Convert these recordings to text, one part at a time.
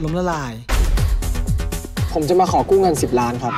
ล้มละลายผมจะมาขอกู้เงิน10 ล้านครับ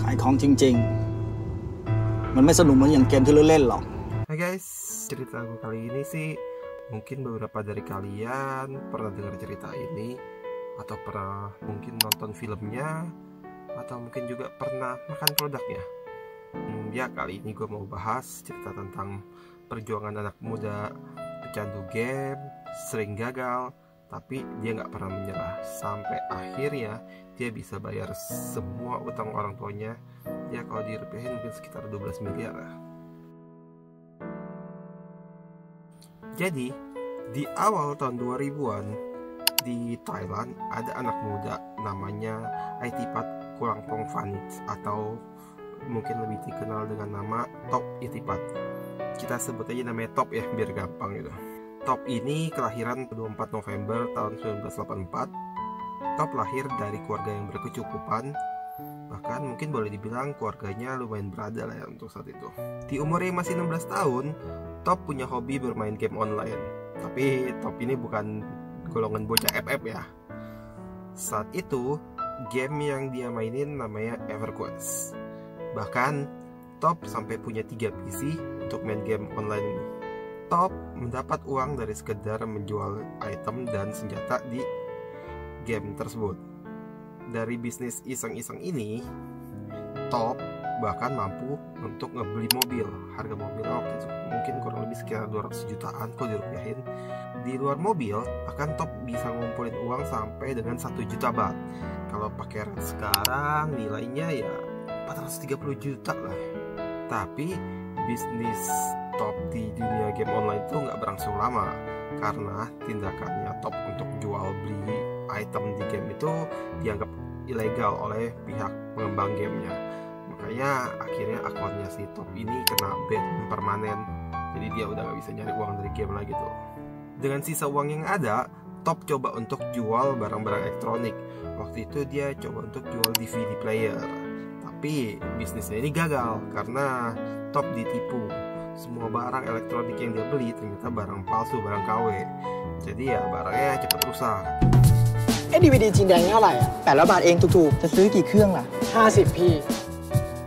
ขายของจริงๆมันไม่สนุกเหมือนอย่างเกมที่เล่นๆหรอก Hai guys, cerita aku kali ini sih mungkin beberapa dari kalian pernah dengar cerita ini atau pernah mungkin nonton filmnya atau mungkin juga pernah makan produknya. Ya kali ini gue mau bahas cerita tentang perjuangan anak muda pecandu game, sering gagal, tapi dia nggak pernah menyerah sampai akhirnya dia bisa bayar semua utang orang tuanya. Ya kalau dirupiahin mungkin sekitar 12 miliar. Jadi di awal tahun 2000-an di Thailand ada anak muda namanya Aitipat Kulangpong Vanit atau mungkin lebih dikenal dengan nama Top Itipat. Kita sebut aja namanya Top ya biar gampang gitu. Top ini kelahiran 24 November tahun 1984. Top lahir dari keluarga yang berkecukupan, bahkan mungkin boleh dibilang keluarganya lumayan berada lah ya untuk saat itu. Di umurnya masih 16 tahun, Top punya hobi bermain game online. Tapi Top ini bukan golongan bocah FF ya. Saat itu game yang dia mainin namanya EverQuest. Bahkan Top sampai punya 3 PC untuk main game online ini. Top mendapat uang dari sekedar menjual item dan senjata di game tersebut. Dari bisnis iseng-iseng ini, Top bahkan mampu untuk ngebeli mobil. Harga mobilnya waktu itu mungkin kurang lebih sekitar 200 jutaan kalau dirupiahin. Di luar mobil, bahkan Top bisa ngumpulin uang sampai dengan 1 juta baht. Kalau pakai rate sekarang nilainya ya 430 juta lah. Tapi bisnis Top di dunia game online itu nggak berlangsung lama karena tindakannya Top untuk jual beli item di game itu dianggap ilegal oleh pihak pengembang gamenya. Makanya akhirnya akunnya si Top ini kena ban permanen. Jadi dia udah nggak bisa nyari uang dari game lagi tuh. Dengan sisa uang yang ada, Top coba untuk jual barang-barang elektronik. Waktu itu dia coba untuk jual DVD player. Tapi bisnisnya ini gagal karena Top ditipu. Semua barang elektronik yang dia beli ternyata barang palsu, barang KW. Jadi ya barangnya cepat rusak. DVD จีนแดงเท่าไหร่อ่ะ800 บาทเองถูกๆจะซื้อกี่เครื่องล่ะ50พี่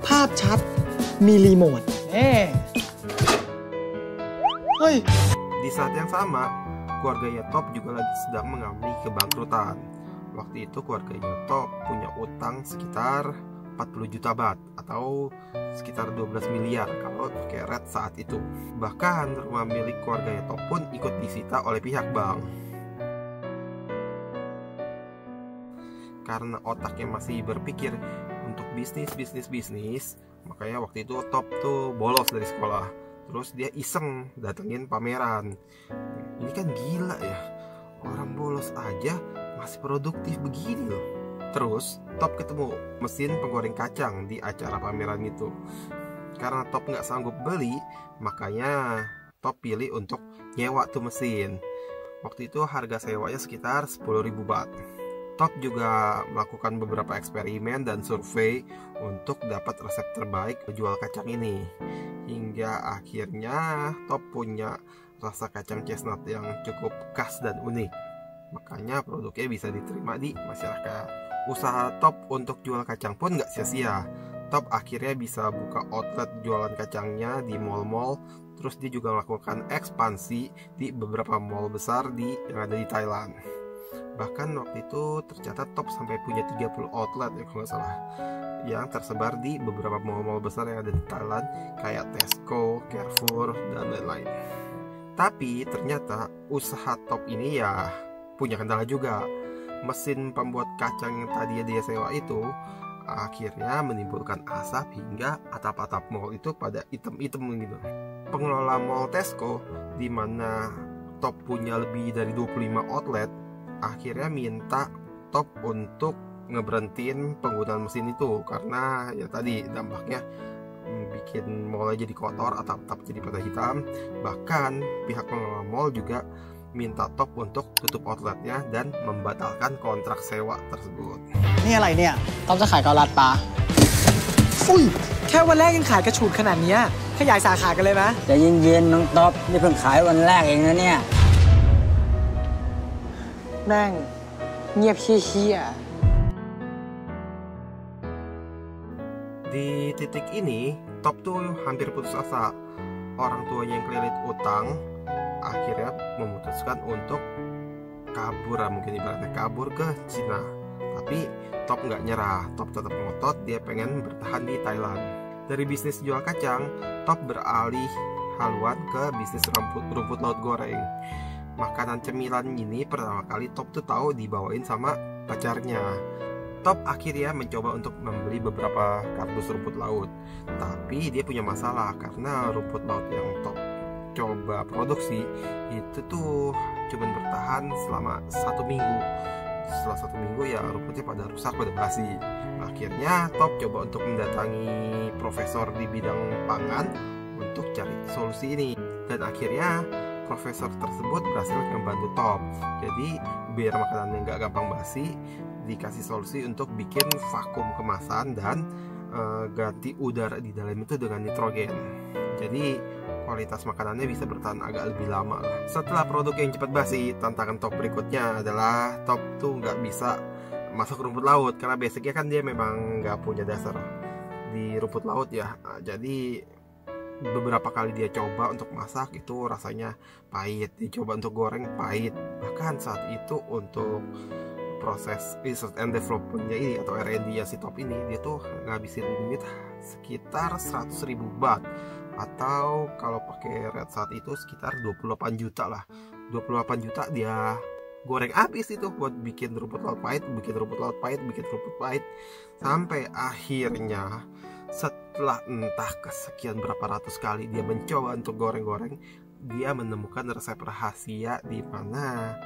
ภาพชัดมีรีโมทเฮ้ย Di saat yang sama, keluarganya Top juga lagi sedang mengalami kebangkrutan. Waktu itu keluarganya Top punya utang sekitar 40 juta baht atau sekitar 12 miliar kalau pakai rate saat itu. Bahkan rumah milik keluarganya Top pun ikut disita oleh pihak bank. Karena otaknya masih berpikir untuk bisnis, makanya waktu itu Top tuh bolos dari sekolah. Terus dia iseng datengin pameran. Ini kan gila ya, orang bolos aja masih produktif begini loh. Terus Top ketemu mesin penggoreng kacang di acara pameran itu. Karena Top nggak sanggup beli, makanya Top pilih untuk nyewa tuh mesin. Waktu itu harga sewanya sekitar 10.000 baht. Top juga melakukan beberapa eksperimen dan survei untuk dapat resep terbaik menjual kacang ini. Hingga akhirnya Top punya rasa kacang chestnut yang cukup khas dan unik. Makanya produknya bisa diterima di masyarakat. Usaha Top untuk jual kacang pun nggak sia-sia. Top akhirnya bisa buka outlet jualan kacangnya di mall-mall. Terus dia juga melakukan ekspansi di beberapa mall besar yang ada di Thailand. Bahkan waktu itu tercatat Top sampai punya 30 outlet ya kalau nggak salah, yang tersebar di beberapa mall-mall besar yang ada di Thailand kayak Tesco, Carrefour, dan lain-lain. Tapi ternyata usaha Top ini ya punya kendala juga. Mesin pembuat kacang yang tadi dia sewa itu akhirnya menimbulkan asap hingga atap-atap mall itu pada hitam-hitam gitu. Pengelola mall Tesco di mana Top punya lebih dari 25 outlet akhirnya minta Top untuk ngeberhentiin penggunaan mesin itu karena ya tadi dampaknya bikin mall jadi kotor, atap-atap jadi pada hitam. Bahkan pihak pengelola mall juga minta Top untuk tutup outletnya dan membatalkan kontrak sewa tersebut. นี่อะไรเนี่ยท็อปจะขายเกาลัดปลาอุ้ยแค่วันแรกยังขายกระฉูดขนาดนี้ขยายสาขากันเลยไหม ใจเย็นๆน้องท็อปนี่เพิ่งขายวันแรกเองนะเนี่ย แม่งเงียบเชี่ย Di titik ini, Top tuh hampir putus asa. Orang tuanya yang kelilit utang akhirnya memutuskan untuk kabur, mungkin ibaratnya kabur ke Cina. Tapi Top nggak nyerah, Top tetap ngotot, dia pengen bertahan di Thailand. Dari bisnis jual kacang, Top beralih haluan ke bisnis rumput laut goreng. Makanan cemilan ini pertama kali Top tuh tahu dibawain sama pacarnya. Top akhirnya mencoba untuk membeli beberapa kardus rumput laut. Tapi dia punya masalah karena rumput laut yang Top coba produksi itu tuh cuma bertahan selama 1 minggu. Setelah 1 minggu ya rumputnya pada rusak, pada basi. Akhirnya Top coba untuk mendatangi profesor di bidang pangan untuk cari solusi ini. Dan akhirnya profesor tersebut berhasil membantu Top. Jadi biar makanannya nggak gampang basi, dikasih solusi untuk bikin vakum kemasan dan ganti udara di dalam itu dengan nitrogen. Jadi kualitas makanannya bisa bertahan agak lebih lama lah. Setelah produk yang cepat basi, tantangan Top berikutnya adalah Top tuh nggak bisa masuk rumput laut karena basicnya kan dia memang nggak punya dasar di rumput laut ya. Jadi beberapa kali dia coba untuk masak itu rasanya pahit, dicoba untuk goreng pahit. Bahkan saat itu untuk proses research and development-nya ini atau R&D ya si Top ini, dia tuh ngabisin duit sekitar 100.000 baht atau kalau pakai rate saat itu sekitar 28 juta lah. 28 juta dia goreng habis itu buat bikin rumput laut pahit, bikin rumput laut pahit, bikin rumput pahit. Sampai akhirnya setelah entah kesekian berapa ratus kali dia mencoba untuk goreng-goreng, dia menemukan resep rahasia di mana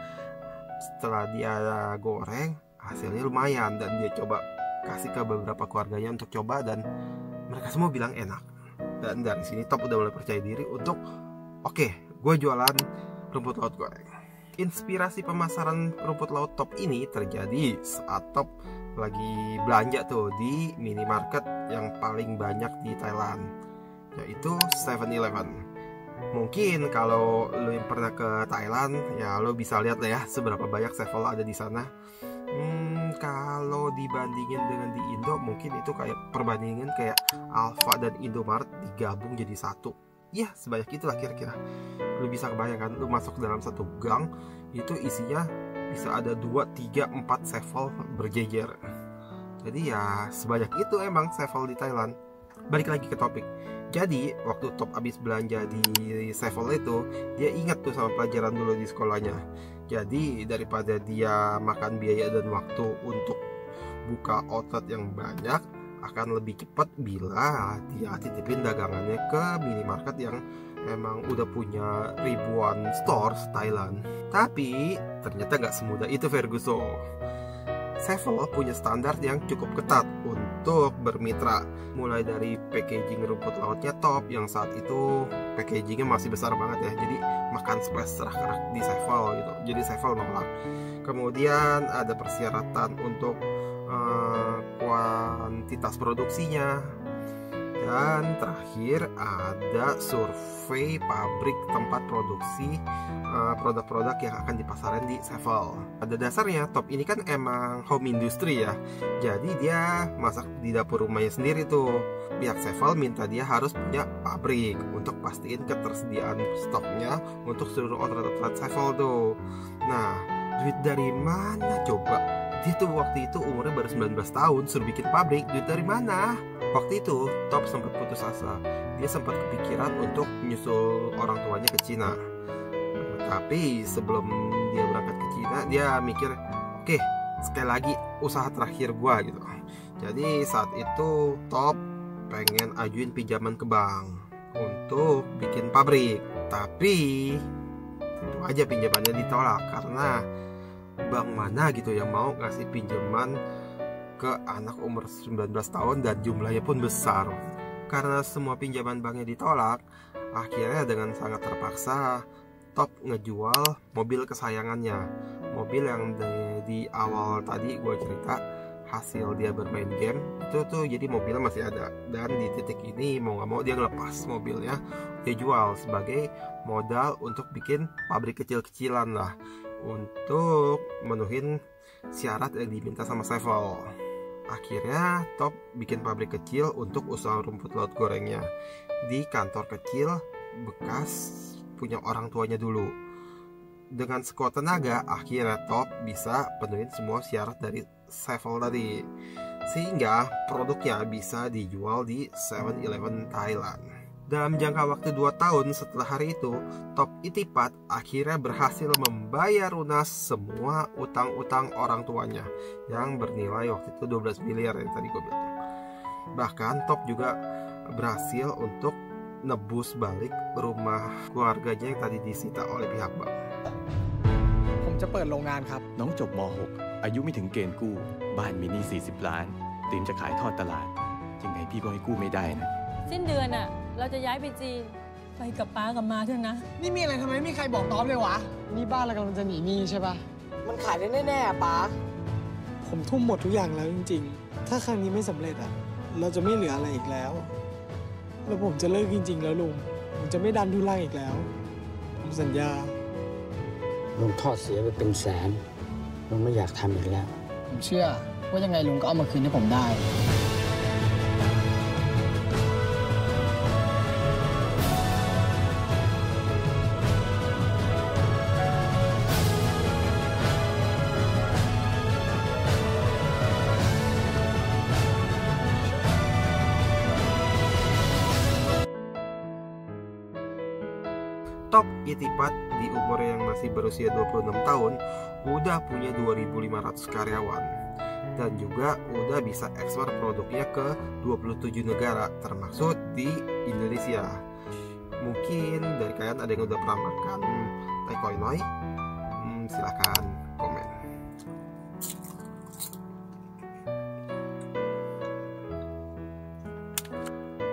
setelah dia goreng hasilnya lumayan dan dia coba kasih ke beberapa keluarganya untuk coba dan mereka semua bilang enak. Dan dari sini Top udah mulai percaya diri untuk oke, gue jualan rumput laut goreng. Inspirasi pemasaran rumput laut Top ini terjadi saat Top lagi belanja tuh di minimarket yang paling banyak di Thailand, yaitu 7-Eleven. Mungkin kalau lo yang pernah ke Thailand ya lo bisa lihat lah ya seberapa banyak 7 ada di sana. Kalau dibandingin dengan di Indo mungkin itu kayak perbandingan kayak Alfa dan Indomaret digabung jadi satu. Ya sebanyak itulah kira-kira. Lo bisa kebayangkan lo masuk dalam satu gang itu isinya bisa ada 2, 3, 4 7 berjejer. Jadi ya sebanyak itu emang 7 di Thailand. Balik lagi ke topik. Jadi waktu Top abis belanja di 7 itu, dia ingat tuh sama pelajaran dulu di sekolahnya. Jadi daripada dia makan biaya dan waktu untuk buka outlet yang banyak, akan lebih cepat bila dia titipin dagangannya ke minimarket yang emang udah punya ribuan stores Thailand. Tapi ternyata nggak semudah itu Ferguson. 7 punya standar yang cukup ketat untuk bermitra, mulai dari packaging rumput lautnya Top yang saat itu packagingnya masih besar banget ya, jadi makan space serak-kerak di 7 gitu, jadi 7 nolak. Kemudian ada persyaratan untuk kuantitas produksinya, dan terakhir ada survei pabrik tempat produksi produk-produk yang akan dipasarin di 7. Pada dasarnya Top ini kan emang home industry ya, jadi dia masak di dapur rumahnya sendiri tuh. Pihak 7 minta dia harus punya pabrik untuk pastiin ketersediaan stoknya untuk seluruh outlet 7 tuh. Nah, duit dari mana coba? Dia tuh waktu itu umurnya baru 19 tahun, suruh bikin pabrik, duit dari mana? Waktu itu Top sempat putus asa. Dia sempat kepikiran untuk nyusul orang tuanya ke Cina. Tapi sebelum dia berangkat ke Cina, dia mikir, oke, sekali lagi usaha terakhir gua gitu. Jadi saat itu Top pengen ajuin pinjaman ke bank untuk bikin pabrik. Tapi tentu aja pinjamannya ditolak karena bank mana gitu yang mau ngasih pinjaman ke anak umur 19 tahun dan jumlahnya pun besar. Karena semua pinjaman banknya ditolak, akhirnya dengan sangat terpaksa Top ngejual mobil kesayangannya. Mobil yang di awal tadi gue cerita hasil dia bermain game itu tuh, jadi mobilnya masih ada. Dan di titik ini mau gak mau dia ngelepas mobilnya, dia jual sebagai modal untuk bikin pabrik kecil-kecilan lah. untuk menuhin syarat yang diminta sama Sevel. Akhirnya Top bikin pabrik kecil untuk usaha rumput laut gorengnya di kantor kecil bekas punya orang tuanya dulu. Dengan sekuat tenaga, akhirnya Top bisa penuhin semua syarat dari Sevel tadi, sehingga produknya bisa dijual di 7-Eleven Thailand. Dalam jangka waktu 2 tahun setelah hari itu, Top Itipat akhirnya berhasil membayar lunas semua utang-utang orang tuanya yang bernilai waktu itu 12 miliar yang tadi gue bilang. Bahkan Top juga berhasil untuk nebus balik rumah keluarganya yang tadi disita oleh pihak bank. ผมจะเปิดโรงงานครับ น้องจบม .6 อายุไม่ถึงเกณฑ์กู้บ้านมีหนี้40 ล้านเตรียมจะขายทอดตลาดยังไงพี่ก็ให้กู้ไม่ได้นะ สิ้นเดือนอ่ะ เราจะย้ายไปจีน ไปกับป้ากับมาเถอะนะ นี่มีอะไรทำไมไม่มีใครบอกต๊อบเลยวะ นี่บ้านเรากำลังจะหนีหนี้ใช่ปะมันขายได้แน่ๆอะป๊าผมทุ่มหมดทุกอย่างแล้วจริงๆ ถ้าครั้งนี้ไม่สำเร็จอะเราจะไม่เหลืออะไรอีกแล้วแล้วผมจะเลิกจริงๆแล้วลุงผมจะไม่ดันทุลังอีกแล้วผมสัญญา ลุงทอดเสียไปเป็นแสนลุงไม่อยากทำอีกแล้ว ผมเชื่อว่ายังไงลุงก็เอามาคืนให้ผมได้ Top Itipat di umur yang masih berusia 26 tahun udah punya 2.500 karyawan dan juga udah bisa ekspor produknya ke 27 negara termasuk di Indonesia. Mungkin dari kalian ada yang udah pernah makan Thai Khoi Noi? Silahkan komen.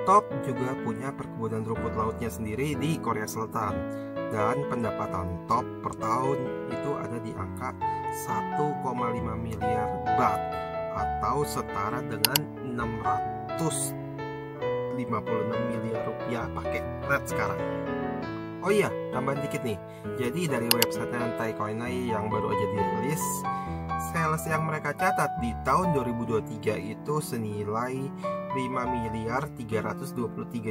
Top juga punya perkebunan rumput lautnya sendiri di Korea Selatan dan pendapatan Top per tahun itu ada di angka 1,5 miliar baht atau setara dengan 656 miliar rupiah pakai rate sekarang. Oh iya, tambahan dikit nih. Jadi dari website Thai Khoi Noi yang baru aja dirilis, sales yang mereka catat di tahun 2023 itu senilai 5.323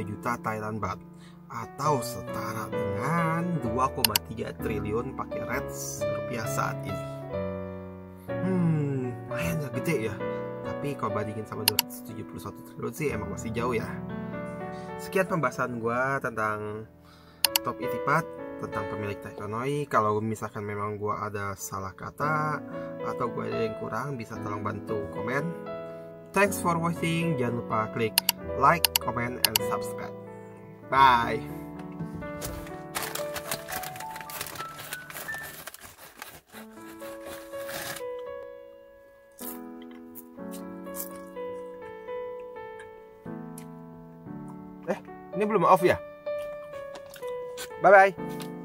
juta Thailand baht atau setara dengan 2,3 triliun pakai rates rupiah saat ini. Lumayan ya, gede ya. Tapi kalau bandingin sama 271 triliun sih emang masih jauh ya. Sekian pembahasan gue tentang Top Itipat, tentang pemilik Thai Khoi Noi. Kalau misalkan memang gue ada salah kata atau gue ada yang kurang, bisa tolong bantu komen. Thanks for watching. Jangan lupa klik like, comment, and subscribe. Bye. Ini belum off ya? Bye-bye.